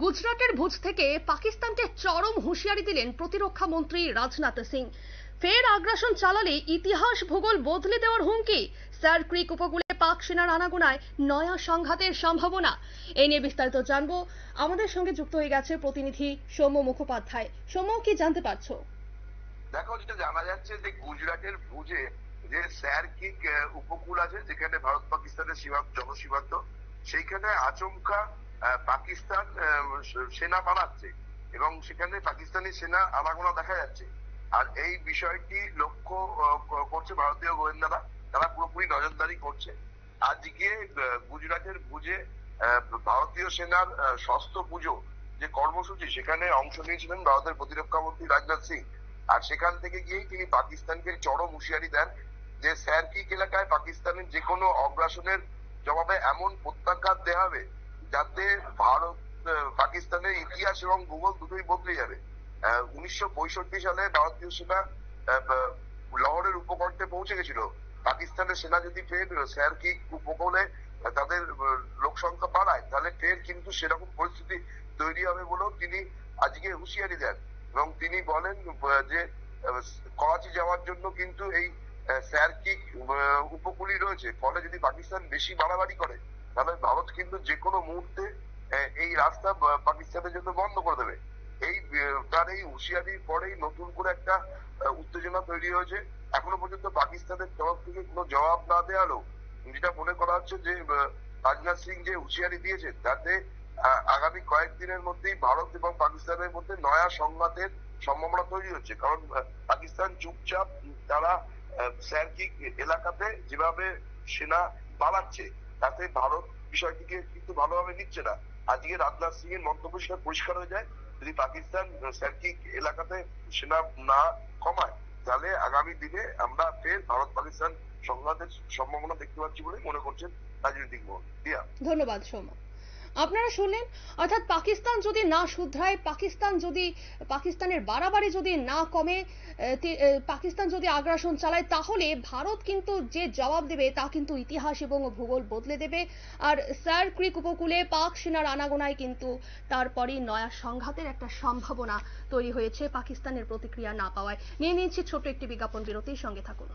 গুজরাটের ভুজ থেকে পাকিস্তানকে চরম হুঁশিয়ারি দিলেন প্রতিরক্ষা মন্ত্রী রাজনাথ সিং। ফের আগ্রাসন চালালে ইতিহাস ভূগোল বদলে দেওয়ার হুমকি। স্যার ক্রিক উপকূলে পাক সেনার আনাগোনায় নয়া সংঘাতের সম্ভাবনা। এই নিয়ে বিস্তারিত জানবো। আমাদের সঙ্গে যুক্ত হয়ে গেছে প্রতিনিধি সৌম্য মুখোপাধ্যায়। সৌম্য, কি জানতে পারছো? দেখো, যেটা জানা যাচ্ছে যে গুজরাটের ভুজে যে স্যার ক্রিক উপকূল আছে, যেখানে ভারত পাকিস্তানের জনসীমান্ত, সেইখানে আচমকা পাকিস্তান সেনা বাড়াচ্ছে এবং সেখানে পাকিস্তানি সেনা আনাগোনা দেখা যাচ্ছে। আর এই বিষয়টি লক্ষ্য করছে ভারতীয় গোয়েন্দারা। তারা পুরোপুরি নজরদারি করছে। আজকে গুজরাটের ভুজে ভারতীয় সেনার ষষ্ঠ পুজো যে কর্মসূচি, সেখানে অংশ নিয়েছিলেন ভারতের প্রতিরক্ষা মন্ত্রী রাজনাথ সিং। আর সেখান থেকে গিয়েই তিনি পাকিস্তানকে চরম হুঁশিয়ারি দেন যে স্যার ক্রিক এলাকায় পাকিস্তানের যে কোনো অগ্রাসনের জবাবে এমন প্রত্যাঘাত দেওয়া হবে যাতে ভারত পাকিস্তানের ইতিহাস এবং ভূগোল দুটোই বদলে যাবে। 1965 সালে ভারতীয় সেনা লাহোরের উপকণ্ঠে পৌঁছে গেছিল। পাকিস্তানের সেনা যদি ফের স্যার ক্রিক উপকূলে তাদের লোক সংখ্যা বাড়ায়, তাহলে ফের কিন্তু সেরকম পরিস্থিতি তৈরি হবে বলেও তিনি আজকে হুঁশিয়ারি দেন। এবং তিনি বলেন যে করাচি যাওয়ার জন্য কিন্তু এই স্যার ক্রিক উপকূলই রয়েছে। ফলে যদি পাকিস্তান বেশি বাড়াবাড়ি করে, তাহলে ভারত কিন্তু যে কোনো মুহূর্তে এই রাস্তা পাকিস্তানের জন্য বন্ধ করে দেবে। তার এই হুঁশিয়ারির পরেই নতুন করে একটা উত্তেজনা তৈরি হয়েছে। এখনো পর্যন্ত পাকিস্তানের তরফ থেকে কোনো জবাব না দেওয়ারও যেটা মনে করা হচ্ছে যে রাজনাথ সিং যে হুঁশিয়ারি দিয়েছেন, তাতে আগামী কয়েকদিনের মধ্যেই ভারত এবং পাকিস্তানের মধ্যে নয়া সংঘাতের সম্ভাবনা তৈরি হচ্ছে। কারণ পাকিস্তান চুপচাপ তারা স্যার ক্রিক এলাকাতে যেভাবে সেনা বাড়াচ্ছে, তাতে ভারত বিষয়টিকে কিন্তু ভালোভাবে নিচ্ছে না। আজকে রাজনাথ সিং এর মন্তব্য সেটা পরিষ্কার হয়ে যায়, যদি পাকিস্তান স্যার ক্রিক এলাকাতে সেনা না কমায়, তাহলে আগামী দিনে আমরা ফের ভারত পাকিস্তান সংঘাতের সম্ভাবনা দেখতে পাচ্ছি বলে মনে করছেন রাজনৈতিক মহল। দিয়া, ধন্যবাদ সৌম্য। আপনারা শুনলেন, অর্থাৎ পাকিস্তান যদি না শুধরায়, পাকিস্তানের বাড়াবাড়ি যদি না কমে, পাকিস্তান যদি আগ্রাসন চালায়, তাহলে ভারত কিন্তু যে জবাব দেবে তা কিন্তু ইতিহাস এবং ভূগোল বদলে দেবে। আর স্যার ক্রিক উপকূলে পাক সেনার আনাগোনায় কিন্তু তারপরই নয়া সংঘাতের একটা সম্ভাবনা তৈরি হয়েছে পাকিস্তানের প্রতিক্রিয়া না পাওয়ায়। নিয়ে নিচ্ছি ছোট্ট একটি বিজ্ঞাপন বিরতির সঙ্গে থাকুন।